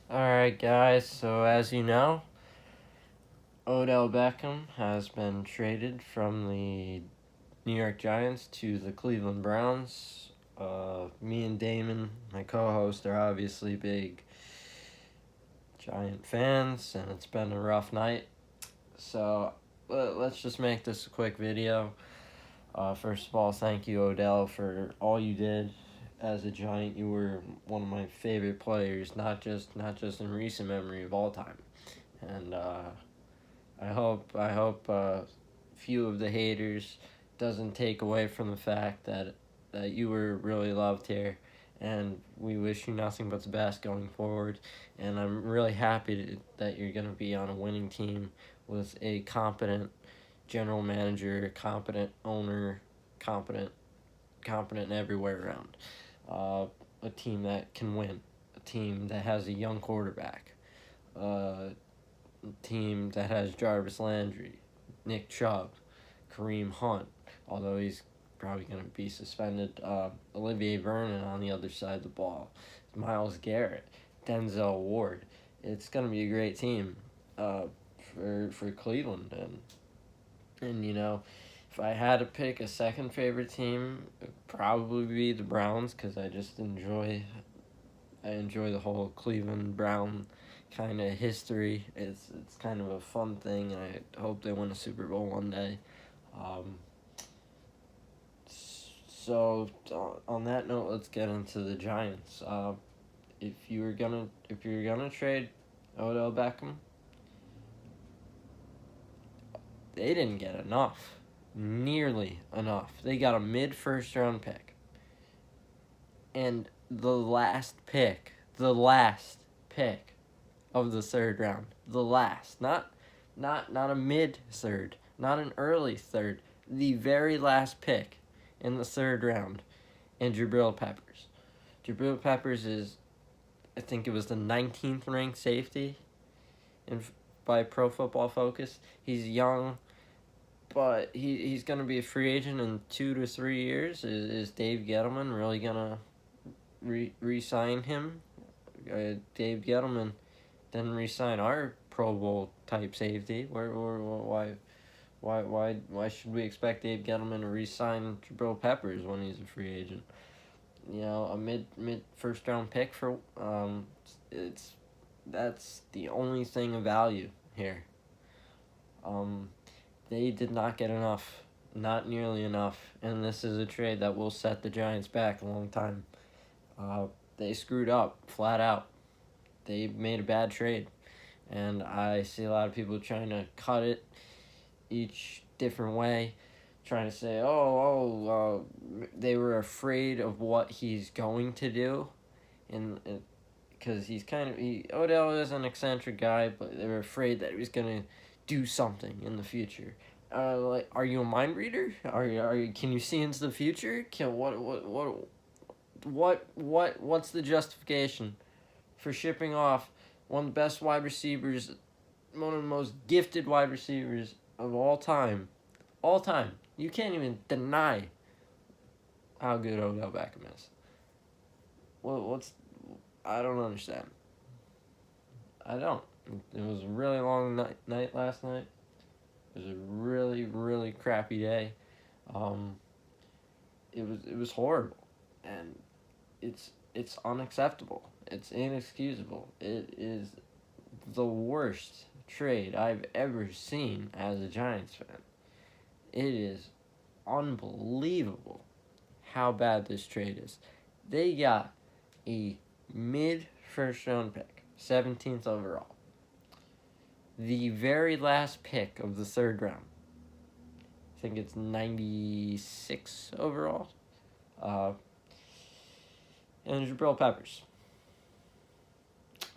Alright, guys, so as you know, Odell Beckham has been traded from the New York Giants to the Cleveland Browns. Me and Damon, my co host, are obviously big Giant fans, and it's been a rough night. So let's just make this a quick video. First of all, thank you, Odell, for all you did as a Giant. You were one of my favorite players, not just in recent memory, of all time. And I hope few of the haters doesn't take away from the fact that you were really loved here, and we wish you nothing but the best going forward. And I'm really happy that you're gonna be on a winning team with a competent general manager, competent owner, competent competent everywhere around. A team that can win, a team that has a young quarterback, uh, team that has Jarvis Landry, Nick Chubb, Kareem Hunt, although he's probably going to be suspended, Olivier Vernon on the other side of the ball, Myles Garrett, Denzel Ward. It's going to be a great team for Cleveland. And, if I had to pick a second favorite team, it'd probably be the Browns because I enjoy the whole Cleveland Brown kind of history. It's kind of a fun thing, and I hope they win a Super Bowl one day. Um, so on that note, let's get into the Giants. If you're gonna trade Odell Beckham, they didn't get enough, nearly enough. They got a mid first round pick, and the last pick of the third round. The last, not a mid third, not an early third. The very last pick in the third round, and Jabril Peppers. Jabril Peppers is, I think it was the 19th ranked safety in by Pro Football Focus. He's young, but he's gonna be a free agent in 2 to 3 years. Is Dave Gettleman really gonna re-sign him? Dave Gettleman didn't re-sign our Pro Bowl type safety. Why should we expect Dave Gettleman to re-sign Jabril Peppers when he's a free agent? A mid first round pick for it's that's the only thing of value here. Um, they did not get enough, not nearly enough, and this is a trade that will set the Giants back a long time. They screwed up flat out. They made a bad trade, and I see a lot of people trying to cut it each different way, trying to say, they were afraid of what he's going to do, and because Odell is an eccentric guy, but they were afraid that he was gonna do something in the future. Are you a mind reader? Can you see into the future? What's the justification for shipping off one of the best wide receivers, one of the most gifted wide receivers of all time? All time. You can't even deny how good Odell Beckham is. What's I don't understand. I don't. It was a really long night last night. It was a really, really crappy day. Um, it was horrible, and it's unacceptable. It's inexcusable. It is the worst trade I've ever seen as a Giants fan. It is unbelievable how bad this trade is. They got a mid first round pick, 17th overall. The very last pick of the third round. I think it's 96 overall. Uh, and Jabril Peppers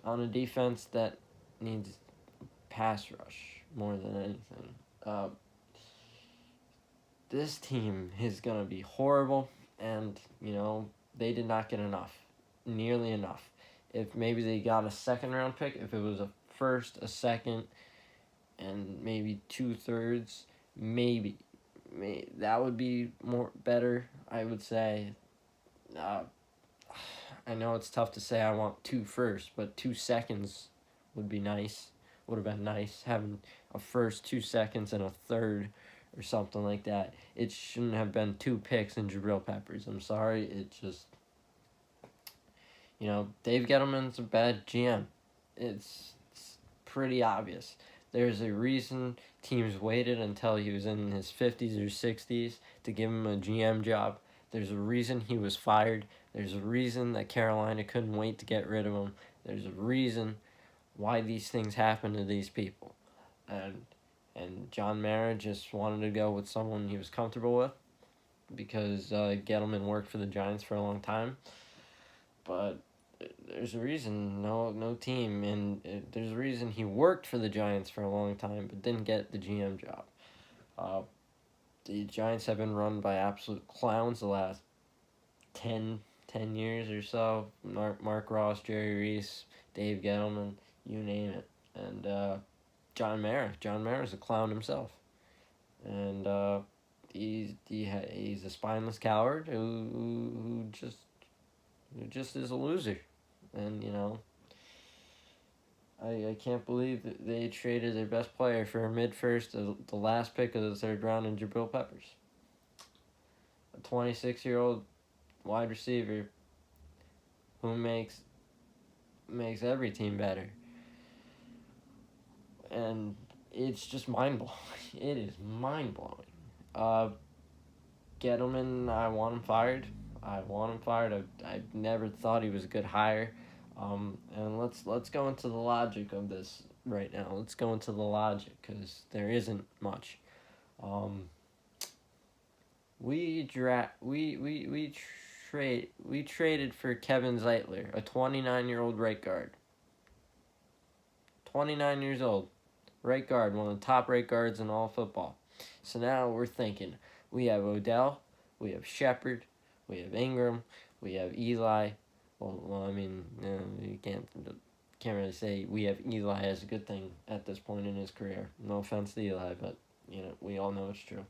on a defense that needs pass rush more than anything. This team is going to be horrible, and, they did not get enough, nearly enough. If maybe they got a second round pick, if it was a first, a second, and maybe 2/3, maybe that would be better, I would say. I know it's tough to say I want 2 firsts, but 2 seconds would be nice. Would have been nice having a first, 2 seconds, and a third or something like that. It shouldn't have been 2 picks and Jabril Peppers. I'm sorry. It just, Dave Gettleman's a bad GM. It's pretty obvious. There's a reason teams waited until he was in his 50s or 60s to give him a GM job. There's a reason he was fired. There's a reason that Carolina couldn't wait to get rid of him. There's a reason why these things happen to these people. And John Mara just wanted to go with someone he was comfortable with because Gettleman worked for the Giants for a long time. But there's a reason no team, and there's a reason he worked for the Giants for a long time but didn't get the GM job. The Giants have been run by absolute clowns the last 10 years or so. Mark Ross, Jerry Reese, Dave Gettleman, you name it. And John Mara's a clown himself. And he's a spineless coward who just is a loser. And, I can't believe that they traded their best player for a mid-first, the last pick of the third round, in Jabril Peppers. A 26-year-old wide receiver who makes every team better. And it's just mind-blowing. It is mind-blowing. Gettleman, I want him fired. I never thought he was a good hire. And let's go into the logic of this right now. Let's go into the logic because there isn't much. We traded for Kevin Zeitler, a 29-year-old right guard. 29 years old, right guard, one of the top right guards in all football. So now we're thinking, we have Odell, we have Shepard, we have Ingram, we have Eli. Well, I mean, you can't really say we have Eli as a good thing at this point in his career. No offense to Eli, but we all know it's true.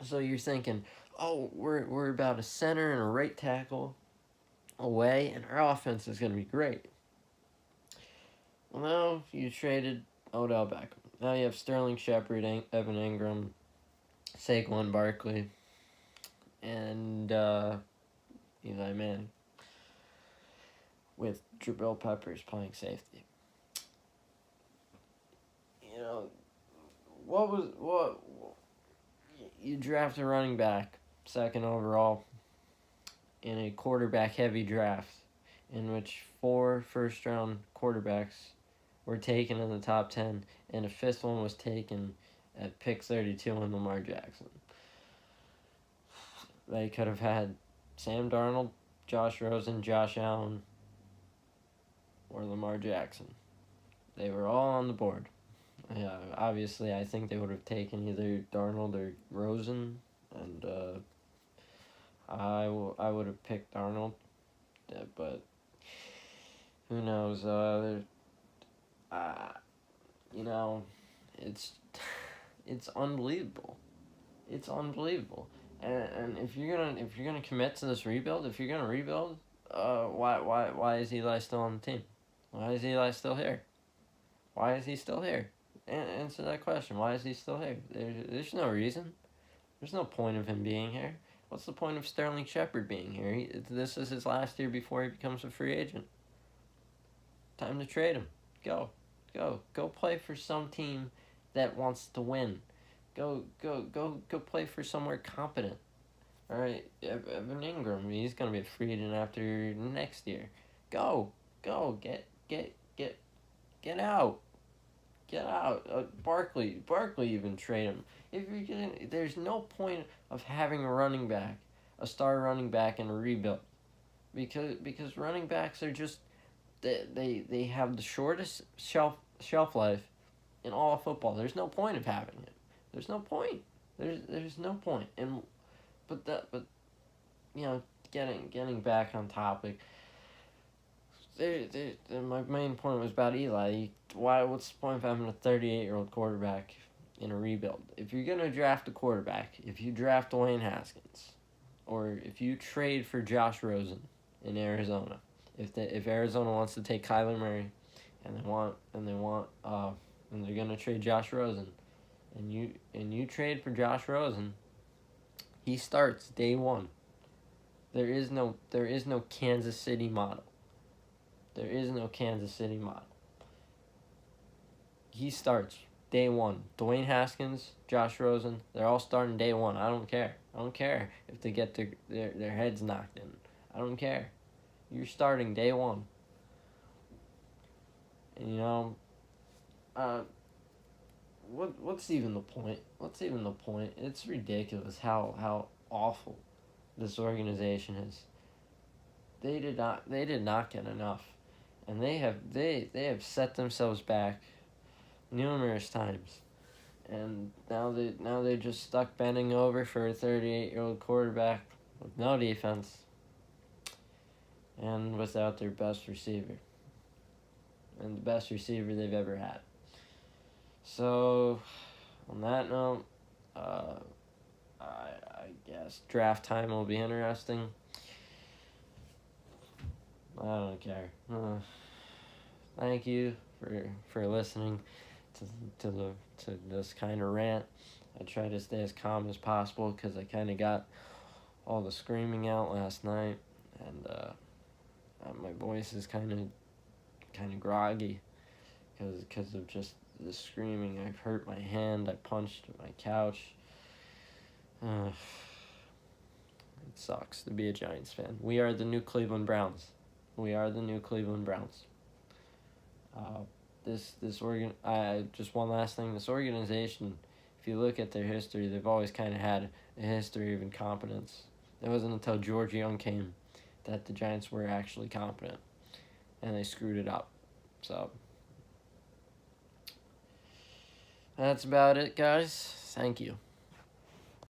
So you're thinking, oh, we're about a center and a right tackle away, and our offense is going to be great. Well, now you traded Odell Beckham. Now you have Sterling Shepard, Evan Ingram, Saquon Barkley, and Eli Manning, with Jabril Peppers playing safety. What you draft a running back, second overall, in a quarterback-heavy draft, in which 4 first-round quarterbacks were taken in the top 10, and a 5th one was taken at pick 32 in Lamar Jackson. They could have had Sam Darnold, Josh Rosen, Josh Allen, or Lamar Jackson. They were all on the board. Yeah, obviously, I think they would have taken either Darnold or Rosen, and I would have picked Darnold, but who knows? It's unbelievable. It's unbelievable. And if you're gonna commit to this rebuild, if you're gonna rebuild, why is Eli still on the team? Why is Eli still here? Why is he still here? Answer that question. Why is he still here? There's no reason. There's no point of him being here. What's the point of Sterling Shepard being here? This is his last year before he becomes a free agent. Time to trade him. Go play for some team that wants to win. Go play for somewhere competent. All right, Evan Ingram, he's gonna be a free agent after next year. Go, get out. Barkley, even trade him. If you're gonna, there's no point of having a star running back in a rebuild, because running backs are just they have the shortest shelf life in all of football. There's no point of having it. There's no point. There's no point. Getting back on topic. My main point was about Eli. What's the point of having a 38-year-old quarterback in a rebuild? If you're gonna draft a quarterback, if you draft Dwayne Haskins, or if you trade for Josh Rosen in Arizona. If Arizona wants to take Kyler Murray, and they're gonna trade Josh Rosen, and you trade for Josh Rosen, he starts day one. There is no Kansas City model. There is no Kansas City model. He starts day one. Dwayne Haskins, Josh Rosen, they're all starting day one. I don't care. I don't care if they get their heads knocked in. I don't care. You're starting day one. And what's even the point? What's even the point? It's ridiculous how awful this organization is. They did not get enough, and they have set themselves back numerous times, and now they're just stuck bending over for a 38-year-old quarterback with no defense and without their best receiver, and the best receiver they've ever had. So, on that note, I guess draft time will be interesting. I don't care. Thank you for listening to this kind of rant. I try to stay as calm as possible because I kind of got all the screaming out last night, and my voice is kind of groggy because of just the screaming. I've hurt my hand. I punched my couch. It sucks to be a Giants fan. We are the new Cleveland Browns. We are the new Cleveland Browns. Just one last thing. This organization, if you look at their history, they've always kind of had a history of incompetence. It wasn't until George Young came that the Giants were actually competent, and they screwed it up. So that's about it, guys. Thank you.